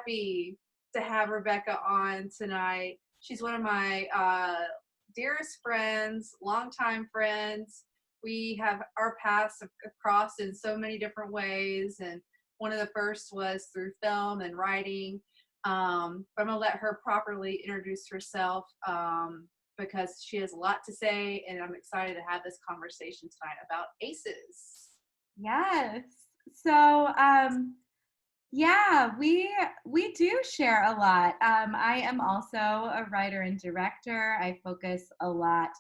happy to have Rebekah on tonight. She's one of my dearest friends, longtime friends. We have our paths have crossed in so many different ways, and one of the first was through film and writing. But I'm gonna let her properly introduce herself because she has a lot to say, and I'm excited to have this conversation tonight about ACEs. Yes. So, yeah, we do share a lot. I am also a writer and director. I focus a lot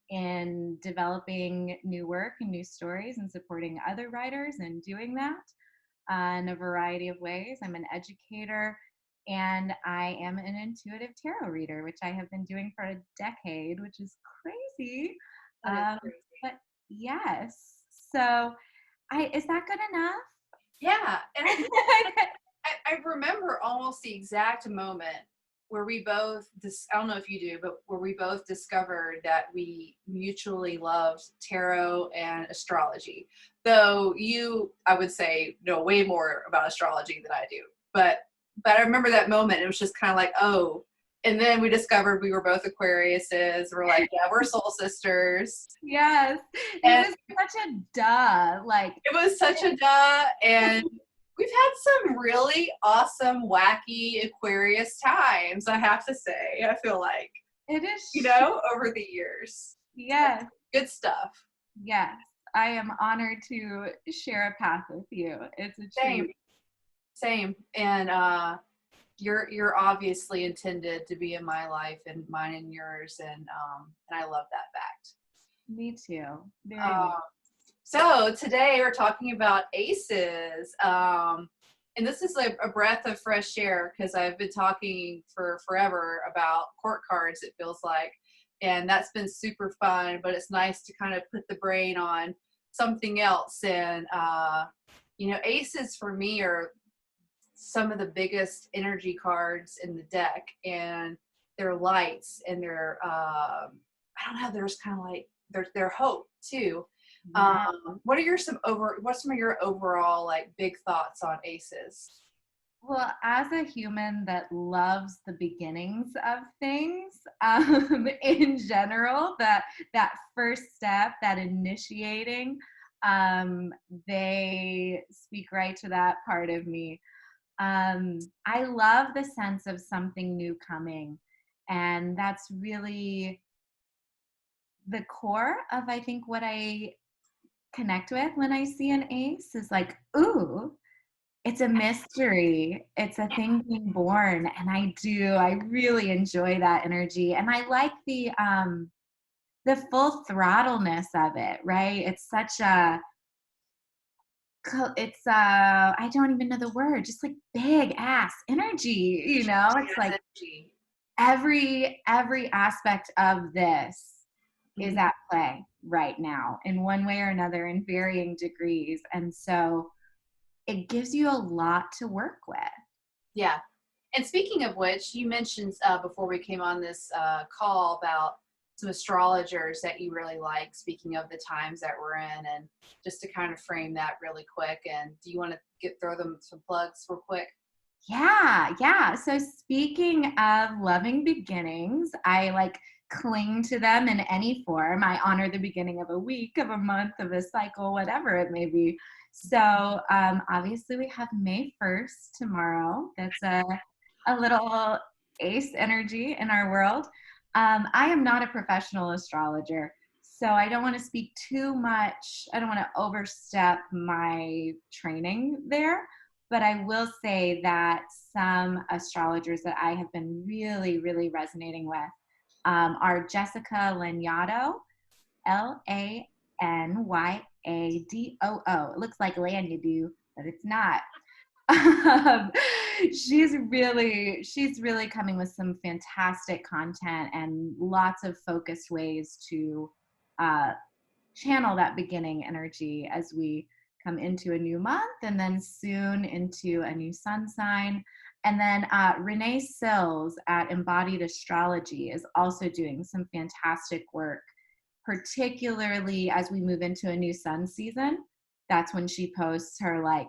in developing new work and new stories and supporting other writers and doing that in a variety of ways. I'm an educator and I am an intuitive tarot reader, which I have been doing for a decade, which is crazy. That is Um, crazy. but yes, so is that good enough? Yeah, and I remember almost the exact moment where we both, I don't know if you do, but where we both discovered that we mutually loved tarot and astrology. Though you, I would say, know way more about astrology than I do. But I remember that moment. It was just kind of like, oh. And then we discovered we were both Aquariuses. We're like, yeah, we're soul sisters. Yes, it And was such a duh. Like, it was such a duh. And we've had some really awesome, wacky Aquarius times, I have to say. I feel like, it is, over the years. yes, Good stuff. yes. I am honored to share a path with you. It's a Same, treat. same. And you're obviously intended to be in my life and mine and yours, and I love that fact. Me too. Very Um, much. so today we're talking about aces. And this is a breath of fresh air because I've been talking for forever about court cards, it feels like. And that's been super fun, but it's nice to kind of put the brain on something else. And, aces for me are some of the biggest energy cards in the deck, and they're lights, and they're, I don't know, there's kind of like, they're hope too. Yeah. What's some of your overall like big thoughts on aces? Well, as a human that loves the beginnings of things, in general, that first step, that initiating, they speak right to that part of me. I love the sense of something new coming, and that's really the core of, I think, what I connect with when I see an ace is like, ooh, it's a mystery. It's a thing being born. And I really enjoy that energy. And I like the full throttleness of it, right? It's such a, I don't even know the word, just like big ass energy, it's like Energy. every aspect of this is Mhm. at play right now in one way or another in varying degrees. And so it gives you a lot to work with. Yeah. And speaking of which, you mentioned before we came on this call about some astrologers that you really like, speaking of the times that we're in, and just to kind of frame that really quick. And do you want to throw them some plugs real quick? Yeah, yeah. So speaking of loving beginnings, I like cling to them in any form. I honor the beginning of a week, of a month, of a cycle, whatever it may be. So obviously we have May 1st tomorrow. That's a little ace energy in our world. I am not a professional astrologer, so I don't want to speak too much. I don't want to overstep my training there. But I will say that some astrologers that I have been really, really resonating with are Jessica Lanyadoo, Lanyadoo. It looks like Lanyadoo, but it's not. Um, she's really coming with some fantastic content and lots of focused ways to uh, channel that beginning energy as we come into a new month and then soon into a new sun sign. And then Renee Sills at Embodied Astrology is also doing some fantastic work, particularly as we move into a new sun season. That's when she posts her like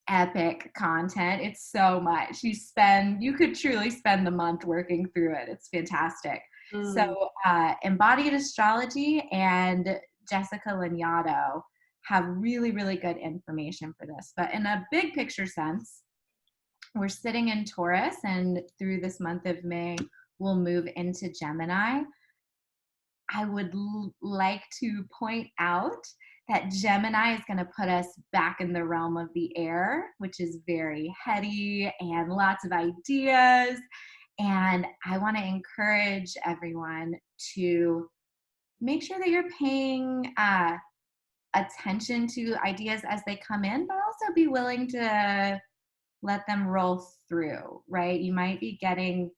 epic content. It's so much. You could truly spend the month working through it. It's fantastic. So Mm. Embodied Astrology and Jessica Lanyadoo have really, really good information for this. But in a big picture sense, we're sitting in Taurus, and through this month of May, we'll move into Gemini. I would like to point out that Gemini is going to put us back in the realm of the air, which is very heady and lots of ideas. And I want to encourage everyone to make sure that you're paying attention to ideas as they come in, but also be willing to let them roll through, right? You might be getting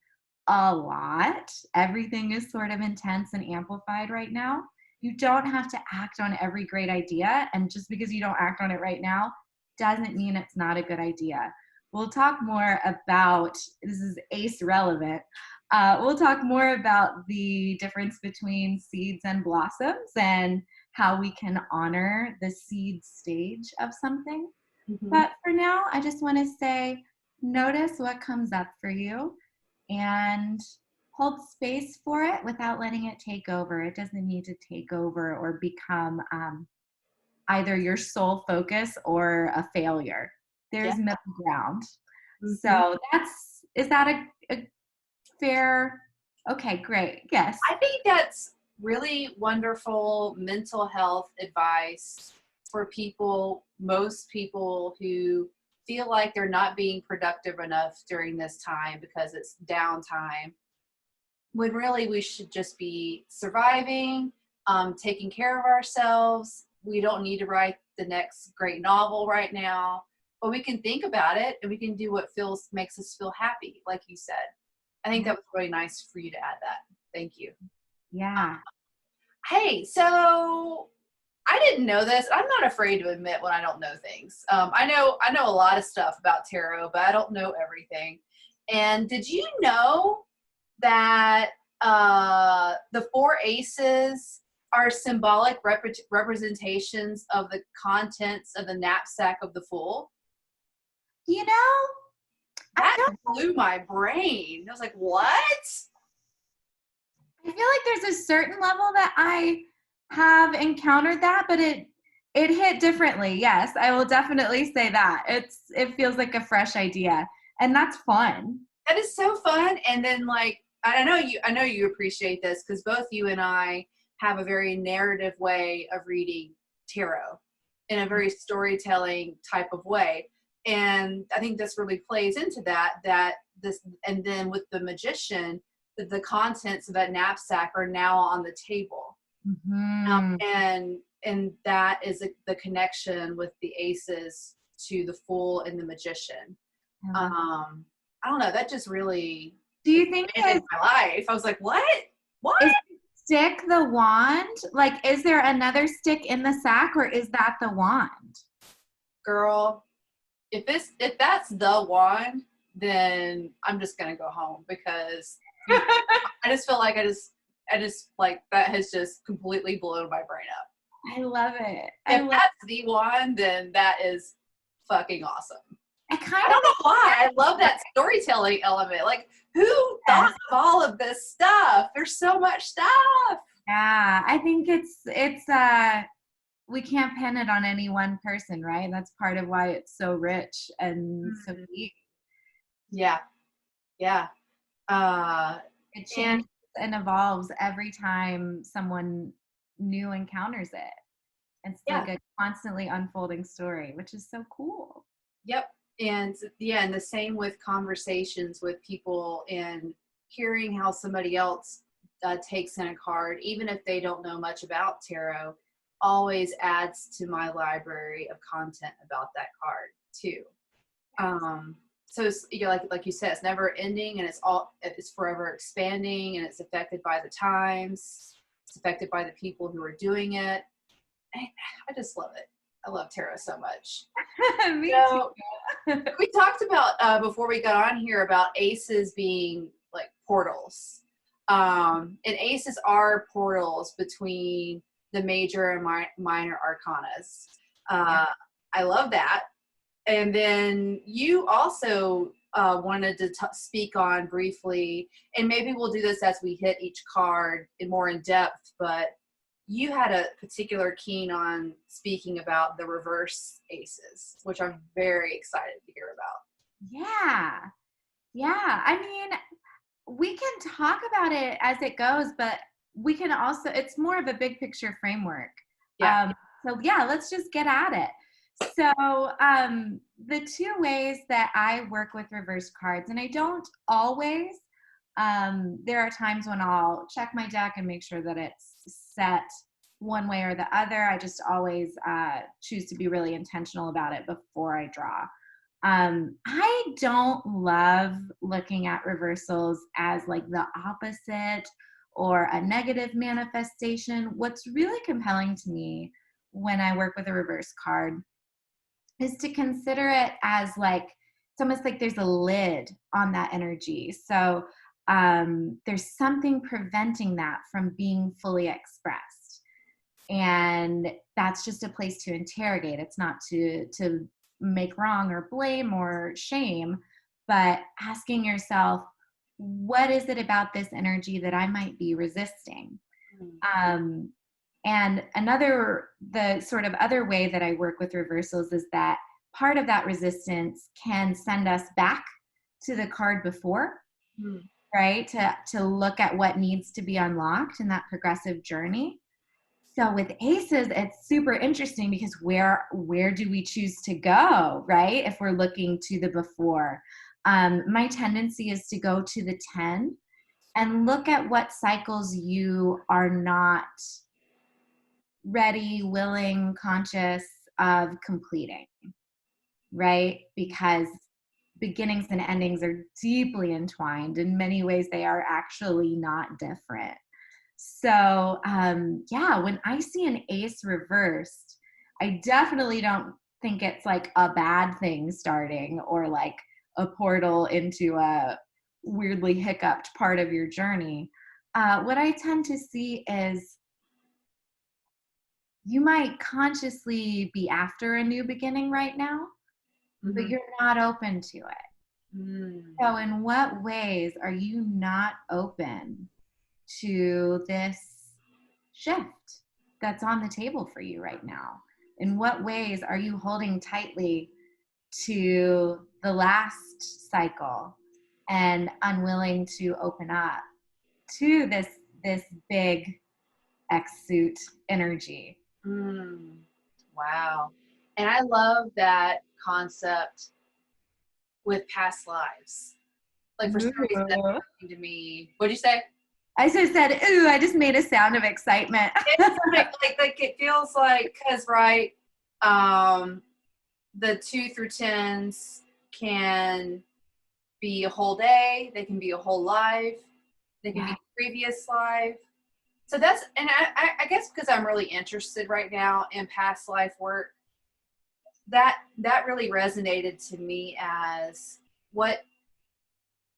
a lot. Everything is sort of intense and amplified right now. You don't have to act on every great idea. And just because you don't act on it right now doesn't mean it's not a good idea. We'll talk more about, this is ACE relevant. We'll talk more about the difference between seeds and blossoms and how we can honor the seed stage of something. Mm-hmm. But for now, I just want to say, notice what comes up for you and hold space for it without letting it take over. It doesn't need to take over or become either your sole focus or a failure. Yeah. There's middle ground. Mm-hmm. So is that a fair? Okay, great. Yes. I think that's really wonderful mental health advice for people, most people who feel like they're not being productive enough during this time because it's downtime, when really we should just be surviving, taking care of ourselves. We don't need to write the next great novel right now, but we can think about it and we can do what makes us feel happy, like you said. I think that was really nice for you to add that. Thank you. Yeah. Hey, so I didn't know this. I'm not afraid to admit when I don't know things. I know a lot of stuff about tarot, but I don't know everything. And did you know that the four aces are symbolic representations of the contents of the knapsack of the fool? You know, I That feel blew my brain. I was like, what? I feel like there's a certain level that I have encountered that, but it hit differently. Yes, I will definitely say that. It feels like a fresh idea, and that's fun. That is so fun. And then like I know you appreciate this because both you and I have a very narrative way of reading tarot in a very storytelling type of way. And I think this really plays into that this, and then with the magician, the contents of that knapsack are now on the table. Mm-hmm. And that is the connection with the aces to the fool and the magician. I don't know, that just really Do you think expanded my life. I was like, what? What? is stick the wand? Like, is there another stick in the sack, or is that the wand? Girl, if that's the one, then I'm just gonna go home because I just feel like I just like that has just completely blown my brain up. I love it. If that's the one, then that is fucking awesome. I kind I of don't know why. I love that storytelling element. Like, who thought of all of this stuff? There's so much stuff. yeah. I think it's we can't pin it on any one person, right? That's part of why it's so rich and so deep. Yeah, yeah. It And changes and evolves every time someone new encounters it. It's yeah, like a constantly unfolding story, which is so cool. yep. And yeah, and the same with conversations with people and hearing how somebody else takes in a card, even if they don't know much about tarot, always adds to my library of content about that card too. So it's, you know, like you said, it's never ending, and it's forever expanding, and it's affected by the times. It's affected by the people who are doing it. I just love it. I love tarot so much. Me So too. we talked about before we got on here about aces being like portals. And aces are portals between the major and minor arcanas. I love that. And then you also wanted to speak on briefly, and maybe we'll do this as we hit each card in more in depth, but you had a particular keen on speaking about the reverse aces, which I'm very excited to hear about. Yeah. Yeah. I mean, we can talk about it as it goes, but we can also, it's more of a big picture framework. Yeah. So yeah, let's just get at it. So the two ways that I work with reverse cards, and I don't always, there are times when I'll check my deck and make sure that it's set one way or the other. I just always choose to be really intentional about it before I draw. I don't love looking at reversals as like the opposite or a negative manifestation. What's really compelling to me when I work with a reverse card is to consider it as like, it's almost like there's a lid on that energy. So there's something preventing that from being fully expressed. And that's just a place to interrogate. It's not to make wrong or blame or shame, but asking yourself, what is it about this energy that I might be resisting? Um, and the sort of other way that I work with reversals is that part of that resistance can send us back to the card before, right? To look at what needs to be unlocked in that progressive journey. So with aces, it's super interesting because where do we choose to go, right? If we're looking to the before. My tendency is to go to the 10 and look at what cycles you are not ready, willing, conscious of completing, right? Because beginnings and endings are deeply entwined. In many ways, they are actually not different. So, yeah, when I see an ace reversed, I definitely don't think it's like a bad thing starting or like a portal into a weirdly hiccuped part of your journey. What I tend to see is you might consciously be after a new beginning right now, but you're not open to it. So, in what ways are you not open to this shift that's on the table for you right now? In what ways are you holding tightly to the last cycle and unwilling to open up to this big X suit energy? Wow. And I love that concept with past lives. Like for some reason that's Ooh. coming to me. What'd you say? I just said, ooh, I just made a sound of excitement. It's like it feels like, because right, the 2 through 10s can be a whole day, they can be a whole life, they can Yeah. be previous life. So that's, and I guess because I'm really interested right now in past life work, that really resonated to me as what,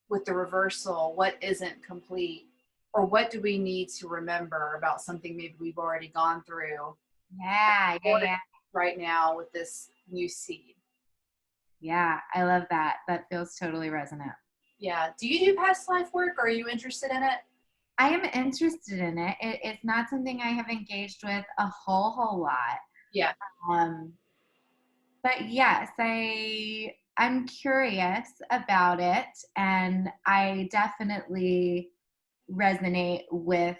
with the reversal, what isn't complete, or what do we need to remember about something maybe we've already gone through Yeah. right now with this new seed. Yeah, I love that. That feels totally resonant. Yeah. Do you do past life work? Are you interested in it? I am interested in it. It's not something I have engaged with a whole lot. Yeah. Um, but yes, I'm curious about it, and I definitely resonate with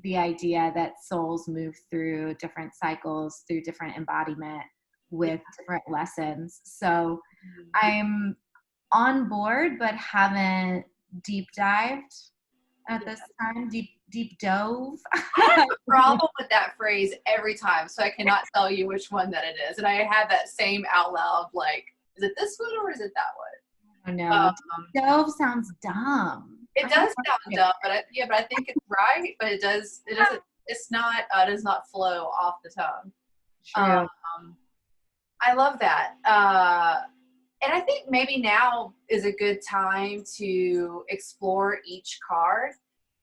the idea that souls move through different cycles, through different embodiment with different lessons. So I'm on board, but haven't deep dived at this time. Deep dove. I have a problem with that phrase every time, so I cannot tell you which one that it is. And I have that same out loud, like, is it this one or is it that one? I don't know. Um, Dove sounds dumb. it does sound dumb, but but I think it's right. But it doesn't. It's not. It does not flow off the tongue. True. I love that. And I think maybe now is a good time to explore each card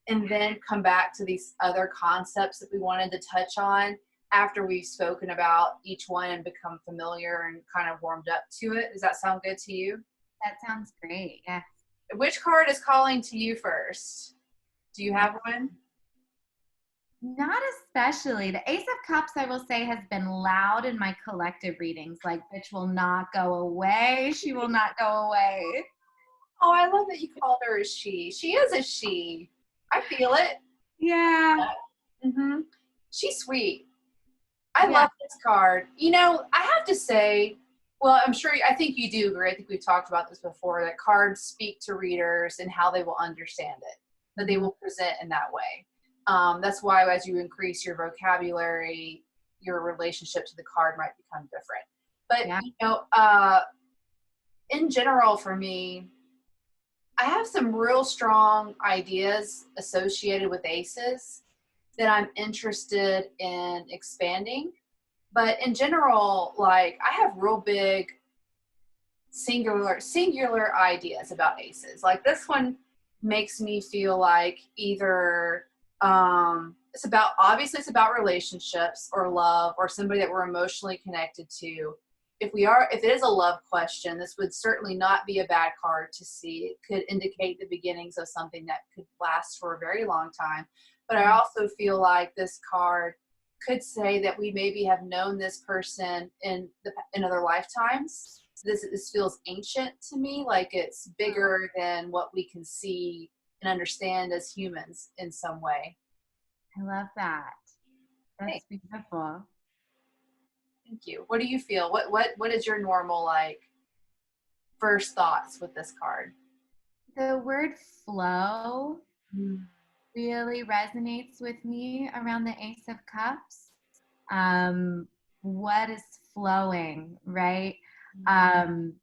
and then come back to these other concepts that we wanted to touch on. after we've spoken about each one and become familiar and kind of warmed up to it. Does that sound good to you? That sounds great. Yeah. Which card is calling to you first? Do you have one? Not especially. The Ace of Cups, I will say, has been loud in my collective readings. Like, bitch will not go away. She will not go away. Oh, I love that you called her a she. She is a she. I feel it. Yeah. Mm-hmm. She's sweet. I Yeah. love this card. You know, I have to say, well, I think you do agree. I think we've talked about this before, that cards speak to readers and how they will understand it, that they will present in that way. That's why as you increase your vocabulary, your relationship to the card might become different. But, Yeah. you know, in general for me, I have some real strong ideas associated with aces that I'm interested in expanding. But in general, like I have real big singular ideas about aces. Like this one makes me feel like either it's about relationships or love or somebody that we're emotionally connected to. If it is a love question, this would certainly not be a bad card to see. It could indicate the beginnings of something that could last for a very long time. But I also feel like this card could say that we maybe have known this person in other lifetimes. This feels ancient to me, like it's bigger than what we can see and understand as humans in some way. I love that. Hey, That's beautiful. thank you. What do you feel? What is your normal like first thoughts with this card? The word flow Mm. really resonates with me around the Ace of Cups. Um, what is flowing, right? Um,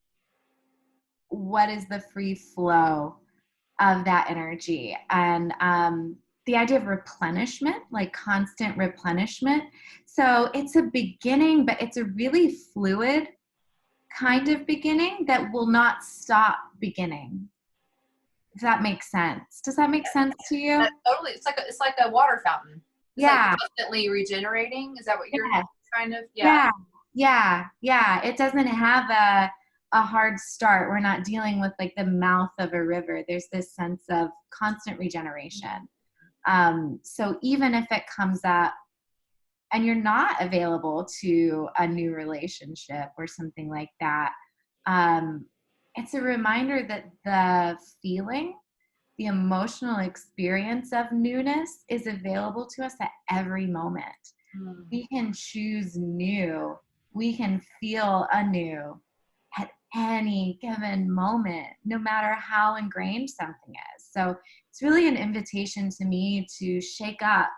what is the free flow of that energy? And the idea of replenishment, like constant replenishment. So it's a beginning, but it's a really fluid kind of beginning that will not stop beginning. If that makes sense. Does that make sense to you? Totally, it's like a water fountain. It's like Yeah. constantly regenerating. Is that what you're Yeah. kind of? Yeah. Yeah. Yeah. Yeah. It doesn't have a hard start. We're not dealing with like the mouth of a river. There's this sense of constant regeneration. So even if it comes up and you're not available to a new relationship or something like that, um, it's a reminder that the feeling, the emotional experience of newness is available to us at every moment. Mm. We can choose new. We can feel anew at any given moment, no matter how ingrained something is. So it's really an invitation to me to shake up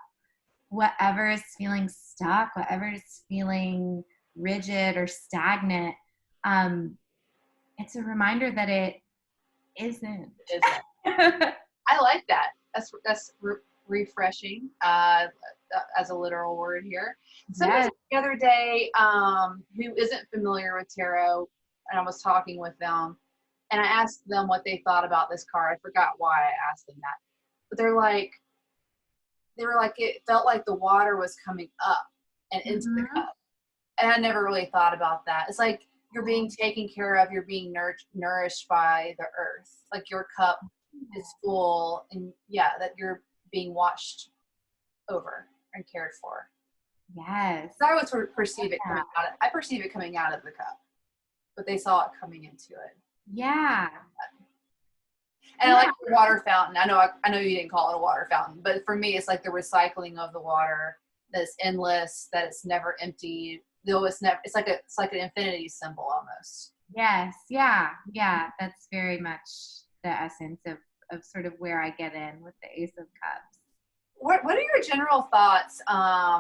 whatever is feeling stuck, whatever is feeling rigid or stagnant. Um, it's a reminder that it isn't. Is it? I like that. That's refreshing. As a literal word here. Somebody Yes. the other day, who isn't familiar with tarot, and I was talking with them, and I asked them what they thought about this card. I forgot why I asked them that, but they were like it felt like the water was coming up and into the Mm-hmm. cup, and I never really thought about that. It's like you're being taken care of, you're being nourished by the earth, like your cup is full, and yeah, that you're being watched over and cared for. Yes. So I would sort of perceive it coming out. I perceive it coming out of the cup, but they saw it coming into it. Yeah. And I Yeah. like the water fountain. I know you didn't call it a water fountain, but for me, it's like the recycling of the water that's endless, that it's never empty. Though it's never. It's like an infinity symbol almost. Yes. Yeah. Yeah. That's very much the essence of sort of where I get in with the Ace of Cups. What are your general thoughts?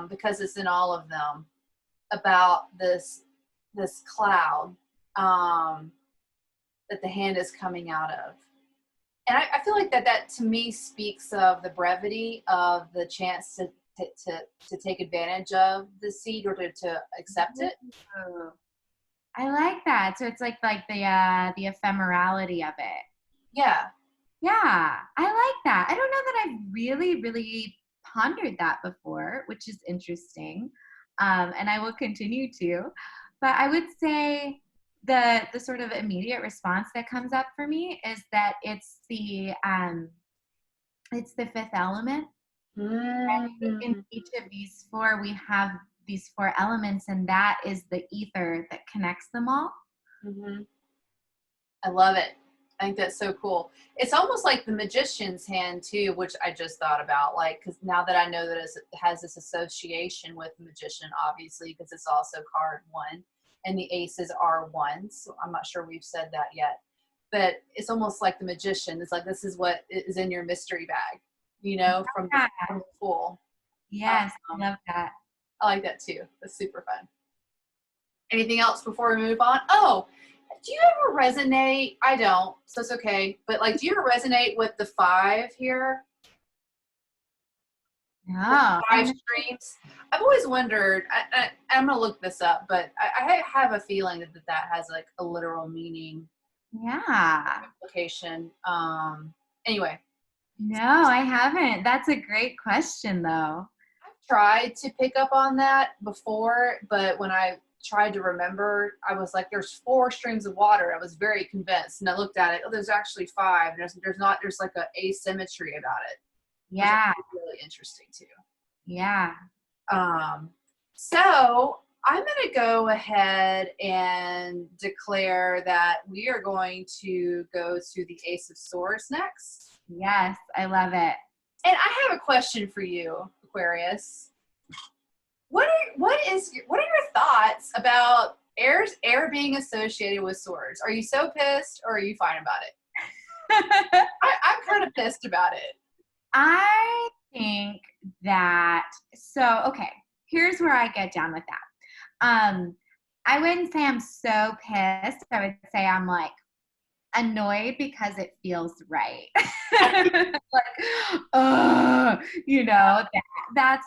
Because it's in all of them about this cloud that the hand is coming out of. And I feel like that to me speaks of the brevity of the chance to take advantage of the seed or to accept it. Ooh, I like that. So it's like the ephemerality of it. Yeah. Yeah, I like that. I don't know that I've really, really pondered that before, which is interesting. and I will continue to. But I would say the sort of immediate response that comes up for me is that it's the fifth element. In Mm-hmm. each of these four, we have these four elements, and that is the ether that connects them all. I love it. I think that's so cool. It's almost like the magician's hand too, which I just thought about. Like, because now that I know that it has this association with the magician, obviously, because it's also card one, and the aces are ones. So I'm not sure we've said that yet, but it's almost like the magician. It's like this is what is in your mystery bag, Yeah. from the Fool. Yes, I Um, love that. I like that too. That's super fun. Anything else before we move on? Oh, do you ever resonate? I don't, so it's okay. But like, do you ever resonate with the five here? The No, five streams? I've always wondered. I'm gonna look this up, but I have a feeling that has like a literal meaning yeah. implication. Anyway, No, I haven't. That's a great question, though. I've tried to pick up on that before, but when I tried to remember, I was like, there's four streams of water. I was very convinced. And I looked at it, oh, there's actually five. There's like a asymmetry about it, which I Yeah, think is really interesting too. yeah. Um, so I'm going to go ahead and declare that we are going to go to the Ace of Swords next. Yes, I love it. And I have a question for you, Aquarius. What are your thoughts about air being associated with swords? Are you so pissed, or are you fine about it? I'm kind of pissed about it. I think that, so, okay, here's where I get down with that. I wouldn't say I'm so pissed. I would say I'm like annoyed because it feels right.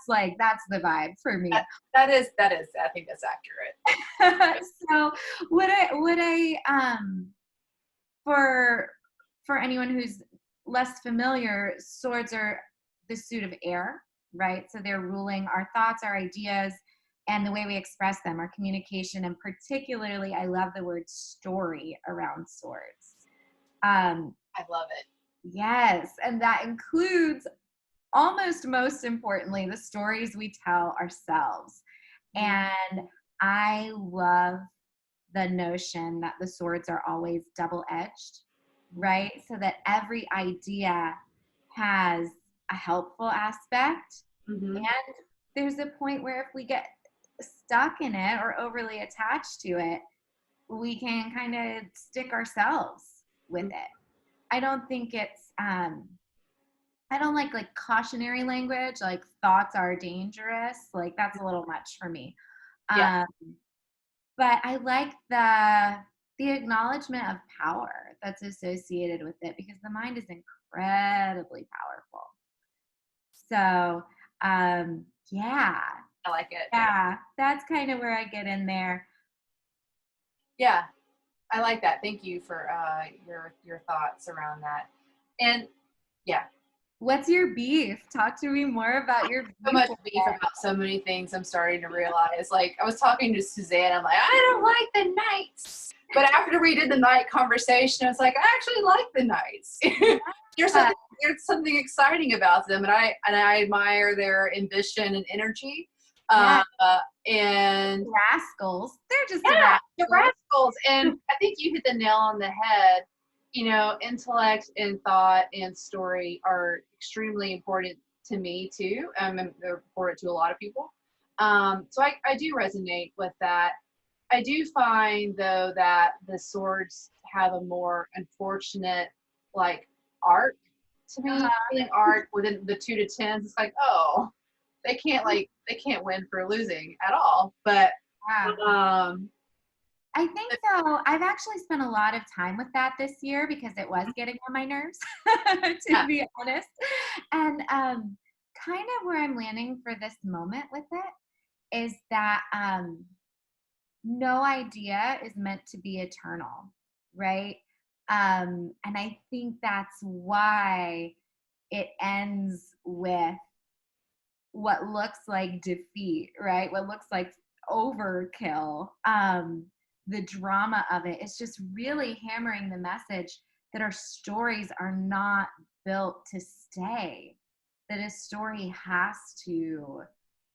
Like, that's the vibe for me. That is. I think that's accurate. So for anyone who's less familiar, swords are the suit of air, right? So they're ruling our thoughts, our ideas, and the way we express them, our communication, and particularly, I love the word story around swords. I love it. Yes, and that includes almost most importantly the stories we tell ourselves. And I love the notion that the swords are always double-edged, right? So that every idea has a helpful aspect. Mm-hmm. And there's a point where if we get stuck in it or overly attached to it, we can kind of stick ourselves with it. I don't think it's I don't like cautionary language, like thoughts are dangerous. Like that's a little much for me. Yeah. But I like the acknowledgement of power that's associated with it, because the mind is incredibly powerful. So yeah. I like it. Yeah, that's kind of where I get in there. Yeah, I like that. Thank you for your thoughts around that. And yeah, What's your beef? Talk to me more about your so beef. much beef about so many things. I'm starting to realize. Like I was talking to Suzanne, I'm like, I don't like the nights. But after we did the night conversation, I was like, I actually like the nights. There's something exciting about them, and I admire their ambition and energy. Yeah. And Rascals. They're just the rascals. And I think you hit the nail on the head. Intellect and thought and story are extremely important to me too. And they're important to a lot of people. So I do resonate with that. I do find though that the swords have a more unfortunate arc to me. Feeling arc within the 2 to 10s, it's like, oh, they can't win for losing at all. But I think so. I've actually spent a lot of time with that this year because it was getting on my nerves, to be honest. And kind of where I'm landing for this moment with it is that no idea is meant to be eternal, right? And I think that's why it ends with what looks like defeat, right? What looks like overkill. The drama of it is just really hammering the message that our stories are not built to stay, that a story has to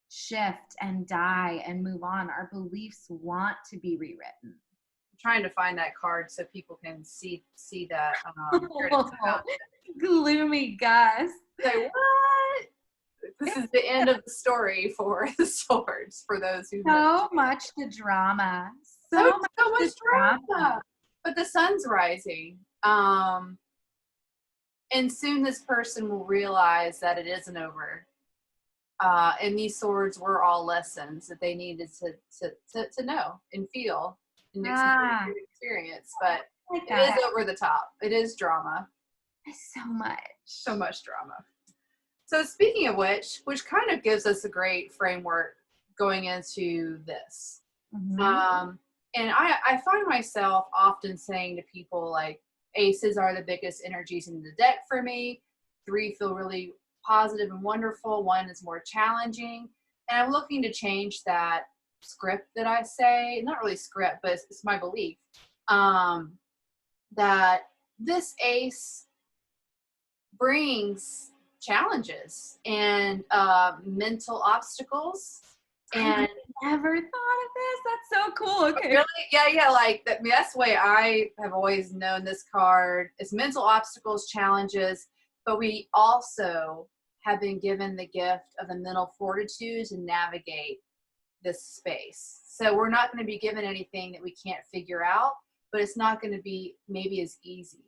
shift and die and move on. Our beliefs want to be rewritten. Trying to find that card so people can see that. Here it is. Gloomy Gus. Say what? This is the end of the story for the swords. For those who so much the drama, so much drama. But the sun's rising, and soon this person will realize that it isn't over. And these swords were all lessons that they needed to know and feel and experience. But it is over the top. It is drama. So much drama. So speaking of which kind of gives us a great framework going into this. Mm-hmm. And I find myself often saying to people, like, aces are the biggest energies in the deck for me. 3 feel really positive and wonderful. 1 is more challenging. And I'm looking to change that script that I say. Not really script, but it's my belief. That this ace brings challenges and mental obstacles. And I never thought of this. That's so cool. Okay. Really? Yeah. Like that's the way I have always known this card. It's mental obstacles, challenges, but we also have been given the gift of the mental fortitude to navigate this space. So we're not going to be given anything that we can't figure out, but it's not going to be maybe as easy.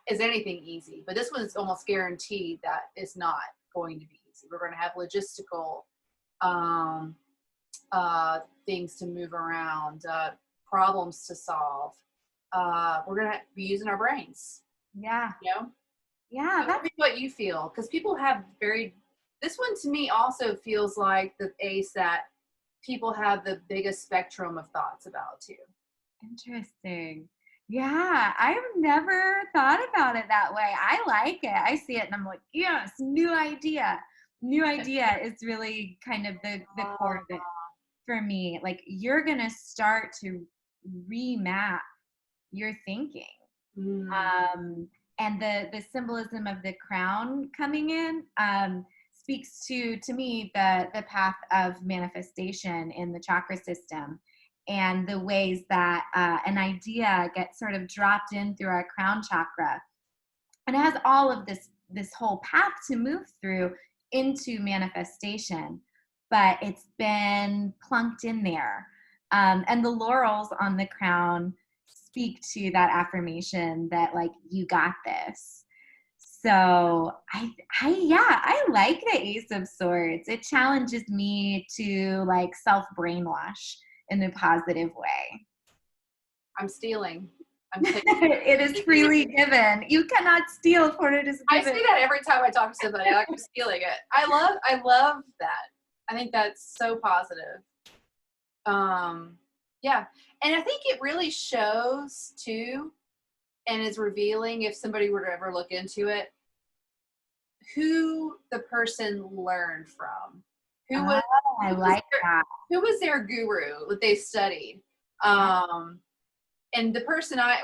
Is anything easy, but this one is almost guaranteed that it's not going to be easy. We're going to have logistical things to move around, problems to solve. We're going to be using our brains. Yeah. Yeah. So that's what you feel, because people have this one to me also feels like the ace that people have the biggest spectrum of thoughts about too. Interesting. Yeah, I've never thought about it that way. I like it. I see it and I'm like, yes, new idea. New idea is really kind of the core of it for me. Like, you're going to start to remap your thinking. And the symbolism of the crown coming in speaks to me the path of manifestation in the chakra system, and the ways that an idea gets sort of dropped in through our crown chakra, and it has all of this whole path to move through into manifestation, but it's been plunked in there. And the laurels on the crown speak to that affirmation that, like, you got this. So I like the Ace of Swords. It challenges me to, like, self-brainwash in a positive way. I'm stealing. It is freely given. You cannot steal, for it is given. I say that every time I talk to somebody. Like, I'm stealing it. I love that. I think that's so positive. Yeah. And I think it really shows too, and is revealing, if somebody were to ever look into it, who the person learned from. Who was their guru that they studied. And the person I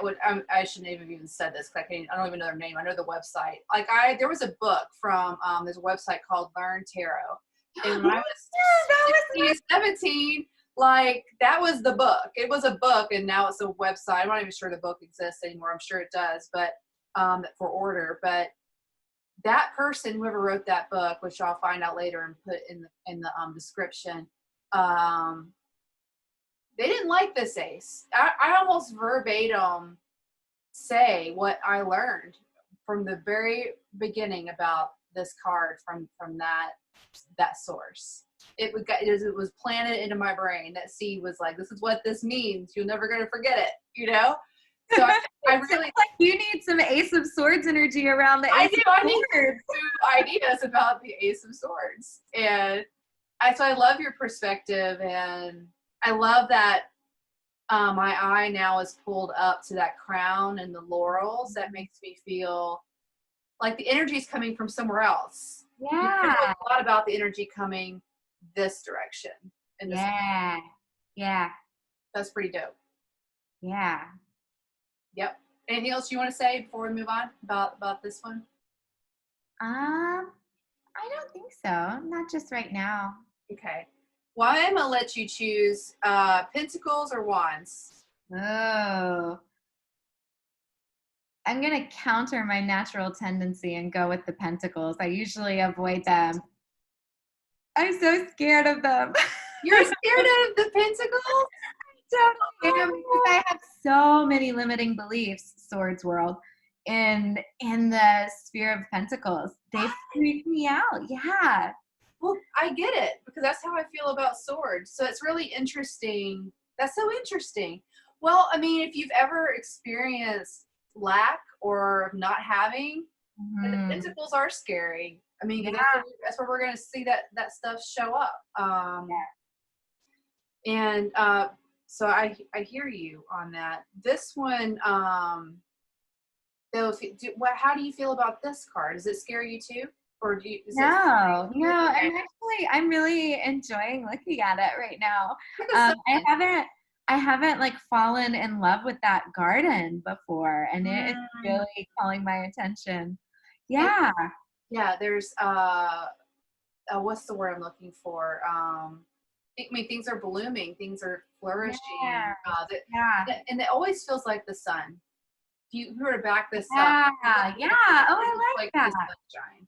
shouldn't have even said this, because I don't even know their name. I know the website. Like, there was a book from there's a website called Learn Tarot. And when I was 16, 17, like, that was the book. It was a book, and now it's a website. I'm not even sure the book exists anymore. I'm sure it does, but for order. But that person, whoever wrote that book, which I'll find out later and put in the description, they didn't like this ace. I almost verbatim say what I learned from the very beginning about this card from that source. It was planted into my brain. That seed was like, this is what this means. You're never going to forget it, you know? So I really like, you need some Ace of Swords energy around the Ace of Swords. I need ideas about the Ace of Swords. And I love your perspective, and I love that my eye now is pulled up to that crown and the laurels. That makes me feel like the energy is coming from somewhere else. I know Yeah. a lot about the energy coming this direction. In this, Yeah. Yeah. that's pretty dope. Yeah. Yep. Anything else you want to say before we move on about this one? I don't think so. Not just right now. Okay. Well, I'm gonna let you choose pentacles or wands. Oh, I'm gonna counter my natural tendency and go with the pentacles. I usually avoid them. I'm so scared of them. You're scared of the pentacles? Totally am, because I have so many limiting beliefs, Swords World, in the sphere of pentacles. They freak me out. Yeah. Well, I get it because that's how I feel about swords. So it's really interesting. That's so interesting. Well, I mean, if you've ever experienced lack or not having, then the Mhm. pentacles are scary. I mean, 'cause Yeah. that's where we're going to see that stuff show up. And so I hear you on that. This one, though, how do you feel about this card? Does it scare you too, or is it? No, Okay. I'm really enjoying looking at it right now. Look at the I sun. haven't like fallen in love with that garden before, and it's Mm. really calling my attention. And Yeah, yeah, there's what's the word I'm looking for? I mean, things are blooming, things are yeah, flourishing. yeah, And it always feels like the sun. If you were to back this up, yeah. Oh, it looks I like like the that. sunshine.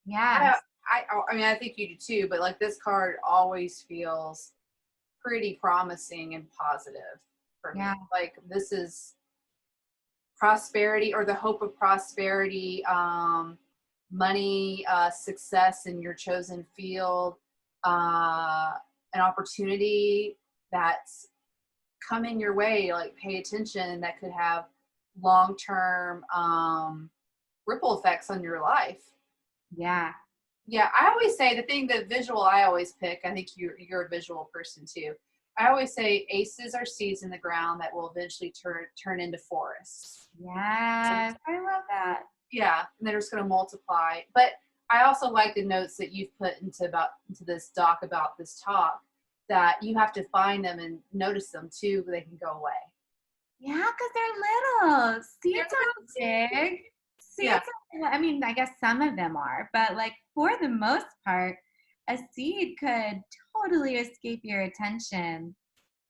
I, Yes, I mean, I think you do too, but like this card always feels pretty promising and positive for me. yeah, Like this is prosperity or the hope of prosperity, money, success in your chosen field, an opportunity that's coming your way. Like pay attention, that could have long-term ripple effects on your life. yeah. Yeah, I always say the visual I always pick. I think you're a visual person too. I always say aces are seeds in the ground that will eventually turn into forests. Yes, I love that. Yeah, and they're just going to multiply. But I also like the notes that you've put into this doc about this talk, that you have to find them and notice them too. They can go away. Yeah, because they're little. They're Seeds little aren't seeds. big. Yeah, Seeds are, I mean, I guess some of them are, but like for the most part, a seed could totally escape your attention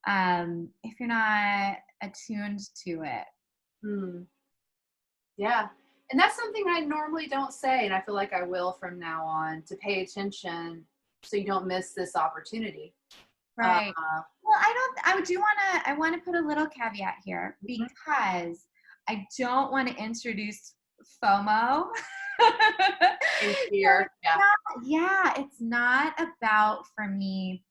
if you're not attuned to it. mm, yeah. And that's something I normally don't say, and I feel like I will from now on, to pay attention so you don't miss this opportunity. Uh, Right. Well, I want to put a little caveat here mhm. because I don't want to introduce FOMO. In So fear. Yeah. it's not about for me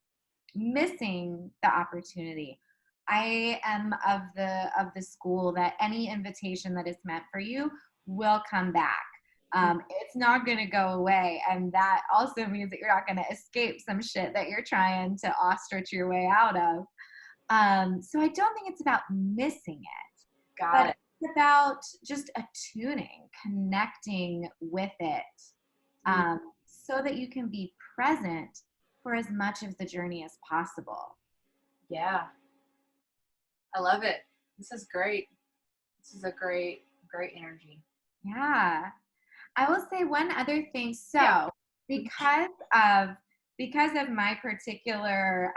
missing the opportunity. I am of the school that any invitation that is meant for you will come back. It's not going to go away, and that also means that you're not going to escape some shit that you're trying to ostrich your way out of. So I don't think it's about missing it, Got but it. it's about just attuning, connecting with it, Mm, so that you can be present for as much of the journey as possible. yeah. I love it. This is great. This is a great energy. Yeah. I will say one other thing. Yeah. So, because of because of my particular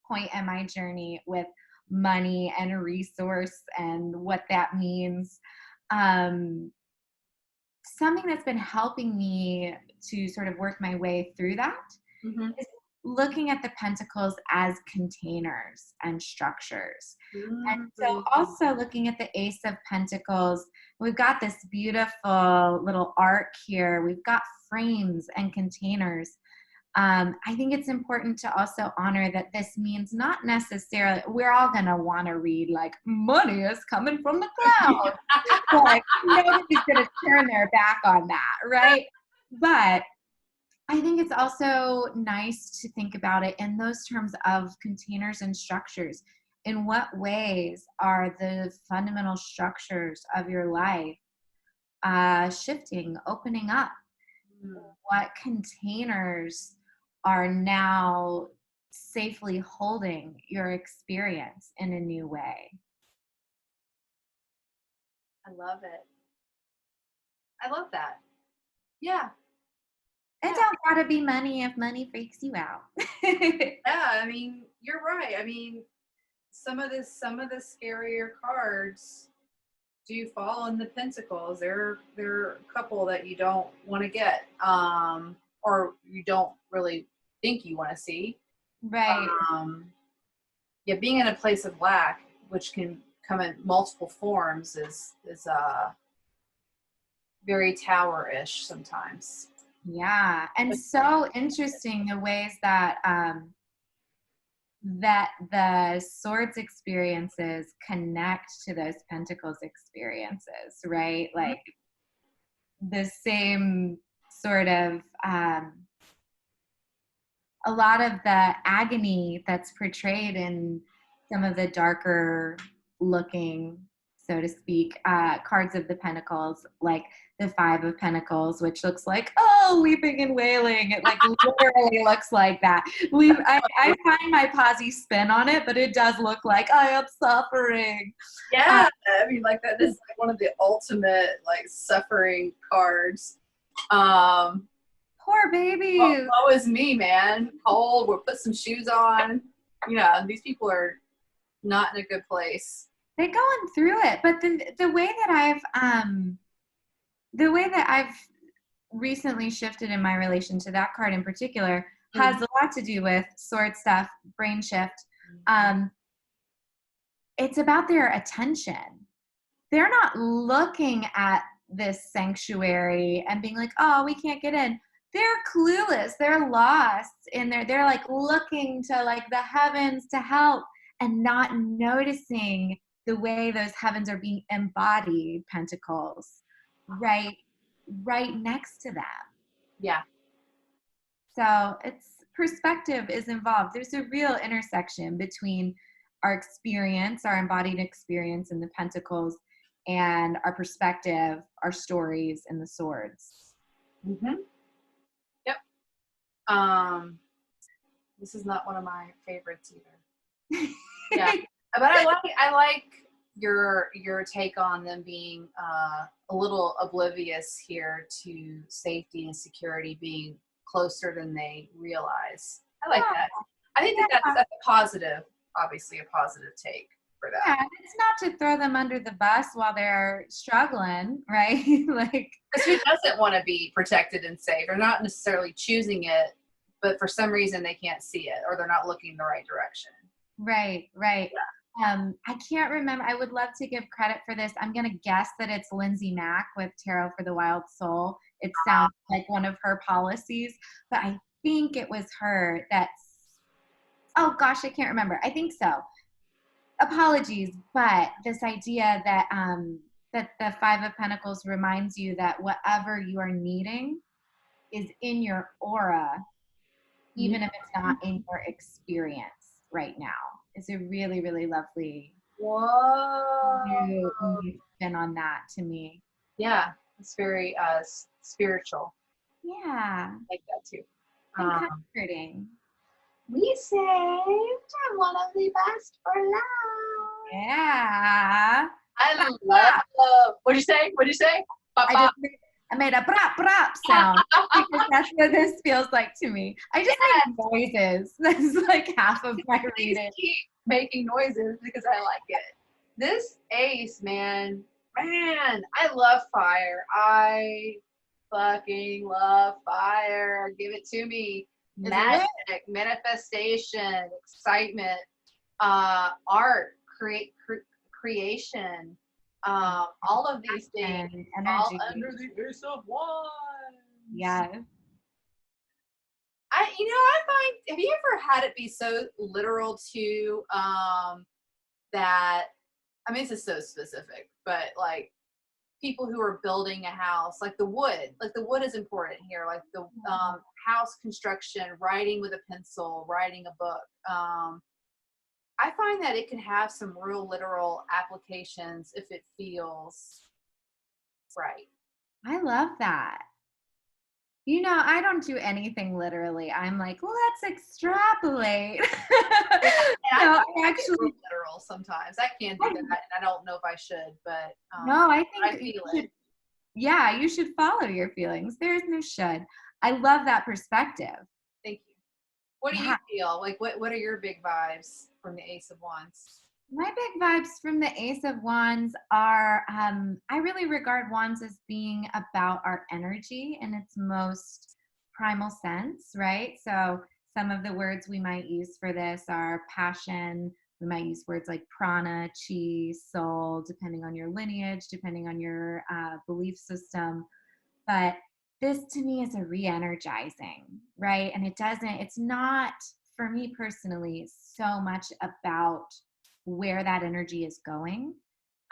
point in my journey with money and resource and what that means, um, something that's been helping me to sort of work my way through that Mm-hmm. is looking at the pentacles as containers and structures. And so Mm-hmm. also looking at the Ace of Pentacles, we've got this beautiful little arc here. We've got frames and containers. I think it's important to also honor that this means not necessarily, we're all going to want to read like money is coming from the clouds. Like nobody's going to turn their back on that, right? But I think it's also nice to think about it in those terms of containers and structures. In what ways are the fundamental structures of your life shifting, opening up? Mm. what containers are now safely holding your experience in a new way. I love it. I love that. Yeah. It Yeah. don't gotta be money if money freaks you out. Yeah. I mean, you're right. I mean, some of the scarier cards do fall in the pentacles. They're a couple that you don't want to get, or you don't really think you want to see. Right. Um, yeah, being in a place of lack, which can come in multiple forms, is very tower-ish sometimes. Yeah. And so interesting the ways that that the swords experiences connect to those pentacles experiences, right? Like the same sort of a lot of the agony that's portrayed in some of the darker looking, so to speak, cards of the pentacles, like the Five of Pentacles, which looks like, oh, weeping and wailing. It like literally looks like that. I find my posy spin on it, but it does look like I am suffering. Yeah, I mean, like that is like one of the ultimate like suffering cards. Um, Poor babies. woe is me, man. Cold. We'll put some shoes on. Yeah, these people are not in a good place. They're going through it, but the way that I've recently shifted in my relation to that card in particular has a lot to do with sword stuff, brain shift. Um, it's about their attention. They're not looking at this sanctuary and being like, oh, we can't get in. They're clueless. They're lost in there. They're like looking to like the heavens to help and not noticing the way those heavens are being embodied, pentacles, right next to them. Yeah. So it's perspective is involved. There's a real intersection between our experience, our embodied experience in the pentacles, and our perspective, our stories, and the swords. Mm-hmm. Yep. Um, this is not one of my favorites either. Yeah, but I like your take on them being a little oblivious here to safety and security being closer than they realize. I like that. I think that Yeah. that's a positive, obviously a positive take for Yeah, that. and it's not to throw them under the bus while they're struggling, right? Like, Because who doesn't want to be protected and safe? They're not necessarily choosing it, but for some reason they can't see it or they're not looking the right direction. right. I can't remember. I would love to give credit for this. I'm going to guess that it's Lindsay Mack with Tarot for the Wild Soul. It sounds like one of her policies, but I think it was her that's, oh gosh, I can't remember. I think so. Apologies, but this idea that that the Five of Pentacles reminds you that whatever you are needing is in your aura, even if it's not in your experience right now. It's a really, really lovely Whoa. new spin on that to me. Yeah, it's very spiritual. Yeah, I like that too. and Um, comforting. we saved I'm one of the best for love. Yeah. I love. What'd you say? What'd you say? I made a brap brap sound because that's what this feels like to me. I just make noises. That's like half of my reading. Keep making noises because I like it. This ace, man, I love fire. I fucking love fire. Give it to me. Magic, manifestation, excitement, art, creation. All of these things, energy. all under the ace of wands. Yes. I find, have you ever had it be so literal too, that, I mean, this is so specific, but like people who are building a house, like the wood is important here, like the house construction, writing with a pencil, writing a book. I find that it can have some real literal applications if it feels right. I love that. I don't do anything literally. I'm like, let's extrapolate. Yeah, and So I I get real actually, literal sometimes. I can do that, and I don't know if I should, but no, I I think you feel it. should, yeah, you should follow your feelings. There's no should. I love that perspective. Thank you. What do you Yeah. feel? Like, what are your big vibes from the Ace of Wands? My big vibes from the Ace of Wands are I really regard Wands as being about our energy in its most primal sense, right? So some of the words we might use for this are passion. We might use words like prana, chi, soul, depending on your lineage, depending on your belief system. But this to me is a re energizing, right? And it's not, for me personally, so much about where that energy is going.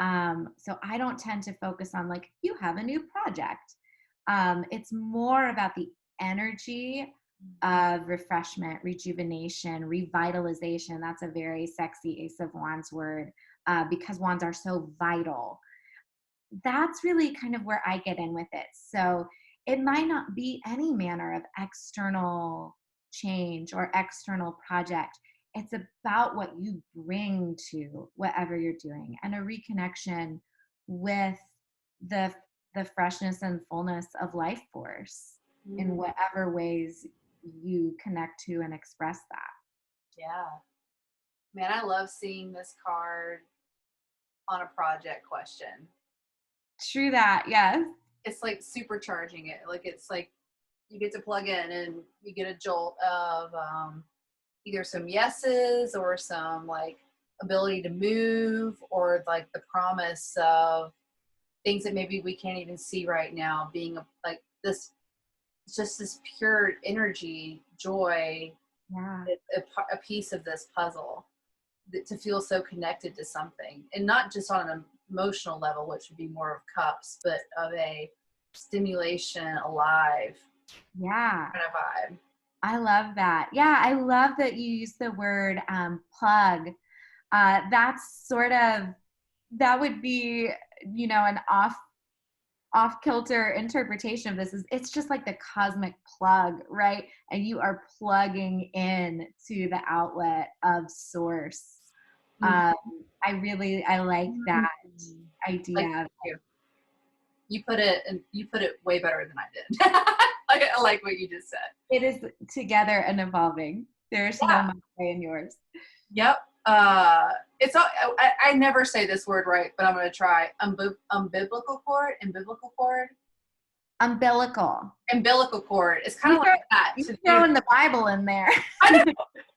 So I don't tend to focus on like, you have a new project. It's more about the energy of refreshment, rejuvenation, revitalization. That's a very sexy Ace of Wands word because wands are so vital. That's really kind of where I get in with it. So it might not be any manner of external change or external project. It's about what you bring to whatever you're doing and a reconnection with the the freshness and fullness of life force in Mm, whatever ways you connect to and express that. yeah, man, I love seeing this card on a project question. True that, yes. It's like supercharging it. Like it's like you get to plug in and you get a jolt of either some yeses or some like ability to move or like the promise of things that maybe we can't even see right now being like this, just this pure energy, joy, Yeah. a piece of this puzzle, to feel so connected to something, and not just on an emotional level, which would be more of cups, but of a stimulation, alive Yeah. kind of vibe. I love that. Yeah, I love that you use the word plug. That's sort of, that would be, an off kilter interpretation of this is it's just like the cosmic plug, right? And you are plugging in to the outlet of source. Mm. Um, I like that Like idea. you. You put it way better than I did. I like what you just said. It is together and evolving. There's no Yeah. my way in yours. Yep. It's all, I never say this word right, but I'm gonna try. Umbilical cord, umbilical cord, Umbilical. umbilical cord. It's kind You of throw, like that you to the throwing the Bible in there. I know.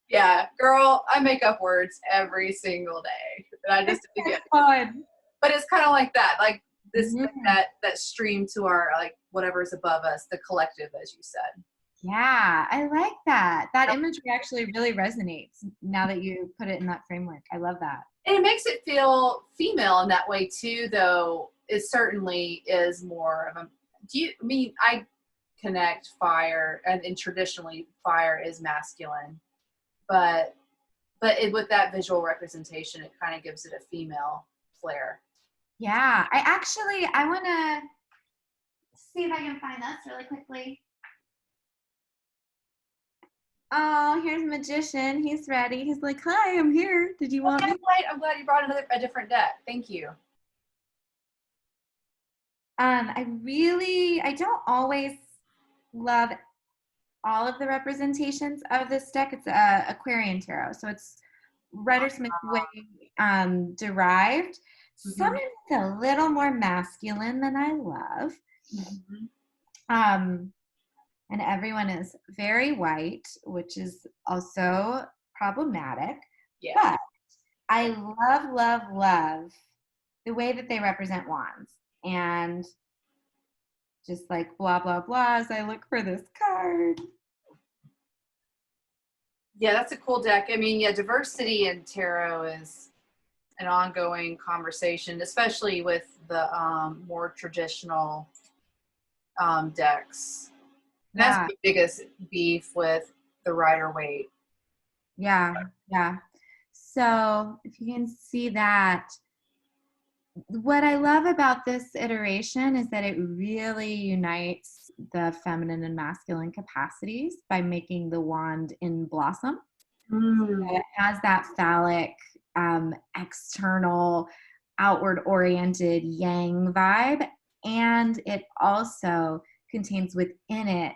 Yeah, girl, I make up words every single day, and I just did it again. Fun. But it's kind of like that, like this, like Mhm. that stream to our like whatever's above us, the collective, as you said. Yeah, I like that. That imagery actually really resonates now that you put it in that framework. I love that. And it makes it feel female in that way too, though it certainly is more of a, I mean, I connect fire and traditionally fire is masculine, but with that visual representation, it kind of gives it a female flair. Yeah, I want to see if I can find this really quickly. Oh, here's Magician. He's ready. He's like, hi, I'm here. Did you want me? I'm glad you brought a different deck. Thank you. I don't always love all of the representations of this deck. It's Aquarian Tarot. So it's Rider Smith Way derived. Mm-hmm. Sometimes it's a little more masculine than I love. Mm-hmm. And everyone is very white, which is also problematic. Yeah. But I love, love, love the way that they represent wands. And just like blah, blah, blah, as I look for this card. Yeah, that's a cool deck. I mean, yeah, diversity in tarot is an ongoing conversation, especially with the more traditional decks. And that's Yeah, the biggest beef with the Rider Waite. yeah, yeah. So if you can see that, what I love about this iteration is that it really unites the feminine and masculine capacities by making the wand in blossom. Mm. So it has that phallic, external, outward-oriented yang vibe, and it also contains within it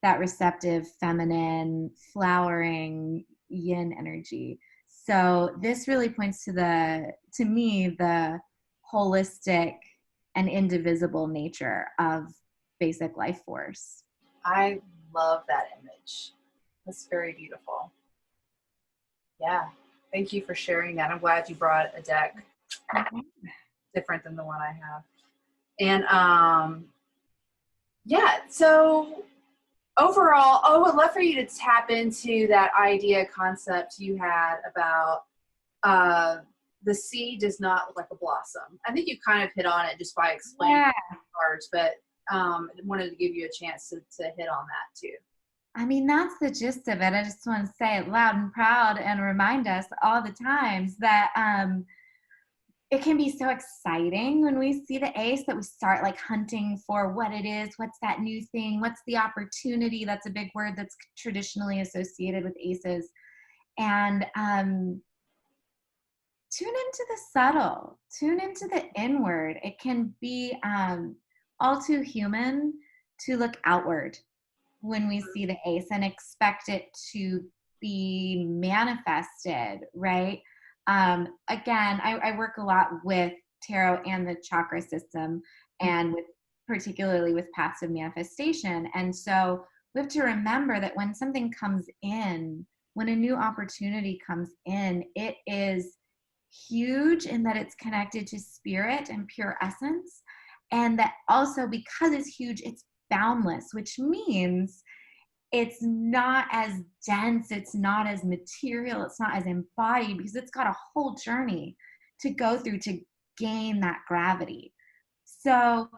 that receptive, feminine, flowering yin energy. So this really points to me, the holistic and indivisible nature of basic life force. I love that image. That's very beautiful. Yeah. Thank you for sharing that. I'm glad you brought a deck different than the one I have. And yeah, so overall, I would love for you to tap into that idea concept you had about the seed does not look like a blossom. I think you kind of hit on it just by explaining the cards, but wanted to give you a chance to hit on that too. I mean, that's the gist of it. I just want to say it loud and proud and remind us all the times that it can be so exciting when we see the ace that we start like hunting for what it is, what's that new thing, what's the opportunity. That's a big word that's traditionally associated with aces. And tune into the subtle, tune into the inward. It can be all too human to look outward when we see the ace and expect it to be manifested, right? Again, I work a lot with tarot and the chakra system, and with particularly with paths of manifestation. And so we have to remember that when something comes in, when a new opportunity comes in, it is huge in that it's connected to spirit and pure essence. And that also, because it's huge, it's boundless, which means it's not as dense, it's not as material, it's not as embodied, because it's got a whole journey to go through to gain that gravity. So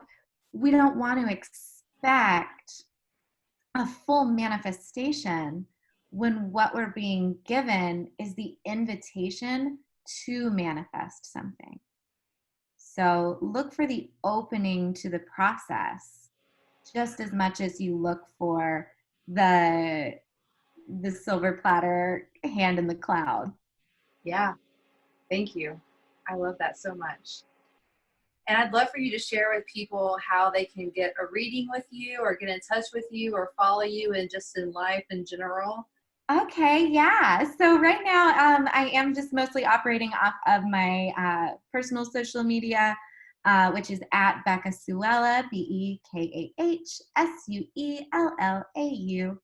we don't want to expect a full manifestation when what we're being given is the invitation to manifest something. So look for the opening to the process just as much as you look for the silver platter hand in the cloud. Yeah, thank you. I love that so much. And I'd love for you to share with people how they can get a reading with you or get in touch with you or follow you and just in life in general. Okay, yeah. So right now, I am just mostly operating off of my personal social media, which is at Rebekah Suellau, BEKAHSUELLAU.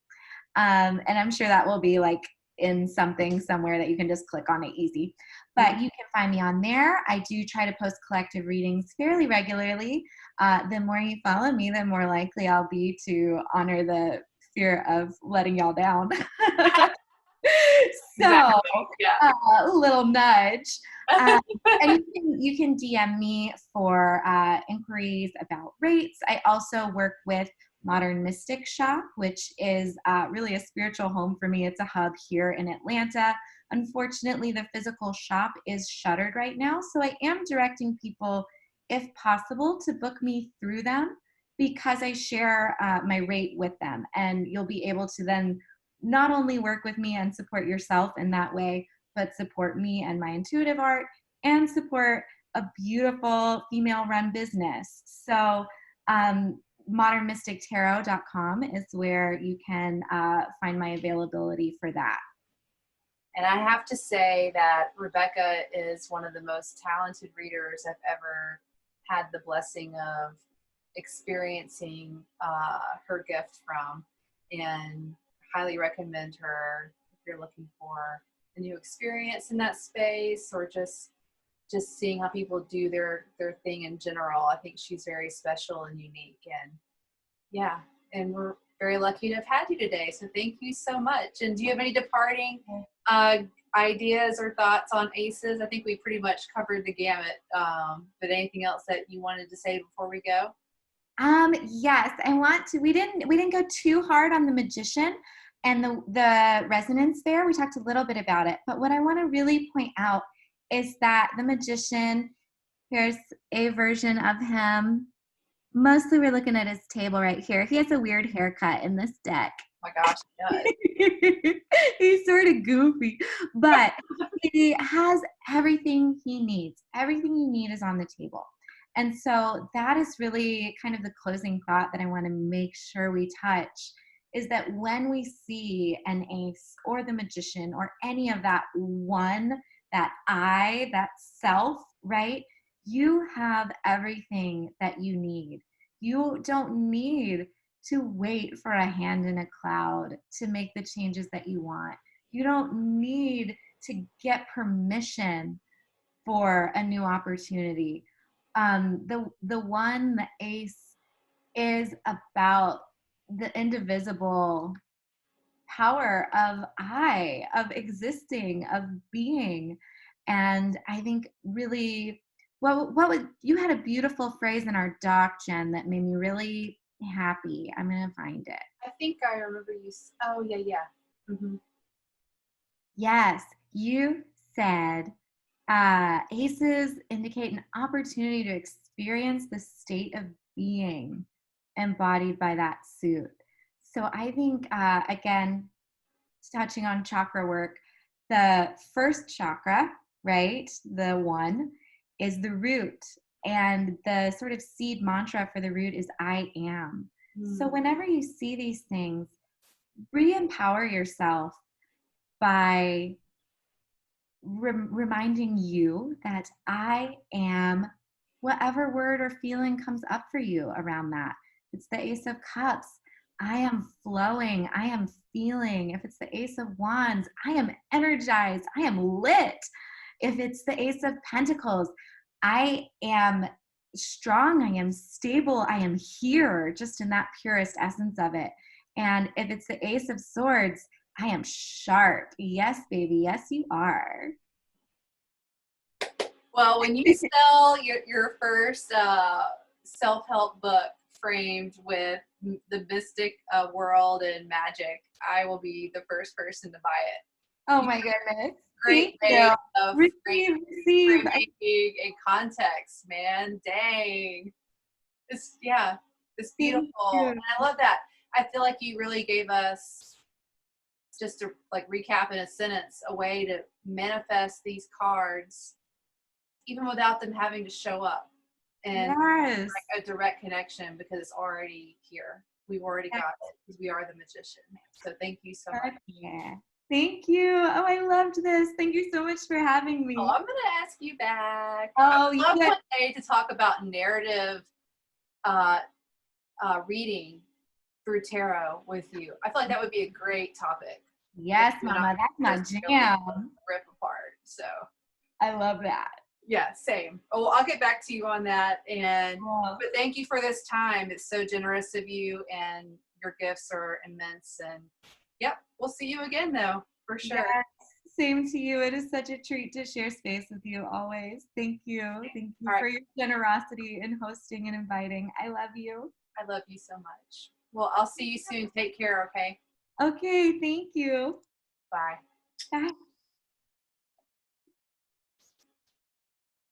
And I'm sure that will be like in something somewhere that you can just click on it easy. But you can find me on there. I do try to post collective readings fairly regularly. The more you follow me, the more likely I'll be to honor the fear of letting y'all down. So a little nudge. And you can DM me for inquiries about rates. I also work with Modern Mystic Shop, which is really a spiritual home for me. It's a hub here in Atlanta. Unfortunately, the physical shop is shuttered right now, so I am directing people, if possible, to book me through them, because I share my rate with them, and you'll be able to then not only work with me and support yourself in that way, but support me and my intuitive art and support a beautiful female-run business. So modernmystictarot.com is where you can find my availability for that. And I have to say that Rebekah is one of the most talented readers I've ever had the blessing of experiencing her gift from, and highly recommend her if you're looking for a new experience in that space, or just seeing how people do their thing in general. I think she's very special and unique, and yeah, and we're very lucky to have had you today. So thank you so much. And do you have any departing ideas or thoughts on ACEs? I think we pretty much covered the gamut. But anything else that you wanted to say before we go? Yes, I want to. We didn't go too hard on the Magician and the resonance there. We talked a little bit about it, but what I want to really point out is that the Magician, here's a version of him Mostly we're looking at his table right here. He has a weird haircut in this deck. Oh my gosh, it does. He's sort of goofy, but he has everything he needs. Everything you need is on the table. And so that is really kind of the closing thought that I want to make sure we touch is that when we see an ace or the magician or any of that one, that I, that self, right? You have everything that you need. You don't need to wait for a hand in a cloud to make the changes that you want. You don't need to get permission for a new opportunity. The ace is about the indivisible power of existing, of being. And I think really, what would, you had a beautiful phrase in our doc, Jen, that made me really happy. I'm going to find it. I think I remember you. Oh, yeah, yeah. Mm-hmm. Yes, you said aces indicate an opportunity to experience the state of being embodied by that suit. So I think, again, touching on chakra work, the first chakra, right, the one, is the root. And the sort of seed mantra for the root is I am. So whenever you see these things, re-empower yourself by reminding you that I am whatever word or feeling comes up for you around that. It's the Ace of Cups. I am flowing. I am feeling. If it's the Ace of Wands, I am energized. I am lit. If it's the Ace of Pentacles, I am strong. I am stable. I am here, just in that purest essence of it. And if it's the Ace of Swords, I am sharp. Yes, baby. Yes, you are. Well, when you sell your first self-help book framed with the mystic world and magic, I will be the first person to buy it. Oh my goodness. Great Thank way you. of Receive. framing a context, man. Dang. It's beautiful. And I love that. I feel like you really gave us, just to like recap in a sentence, a way to manifest these cards even without them having to show up, and Yes. like a direct connection because it's already here. We've already got it because we are the magician. So thank you so much. Yeah. Thank you. Oh, I loved this. Thank you so much for having me. Oh, I'm gonna ask you back. Oh, I'd love one day to talk about narrative reading through tarot with you. I feel like that would be a great topic. Yes, Mama, that's my jam. Rip apart. So I love that. Yeah, same. Oh, I'll get back to you on that. And but thank you for this time. It's so generous of you, and your gifts are immense. And yep, we'll see you again though, for sure. Yes, same to you. It is such a treat to share space with you always. Thank you. Thank you for your generosity in hosting and inviting. I love you. I love you so much. Well, I'll see you soon. Take care, okay? Okay, thank you. Bye. Bye.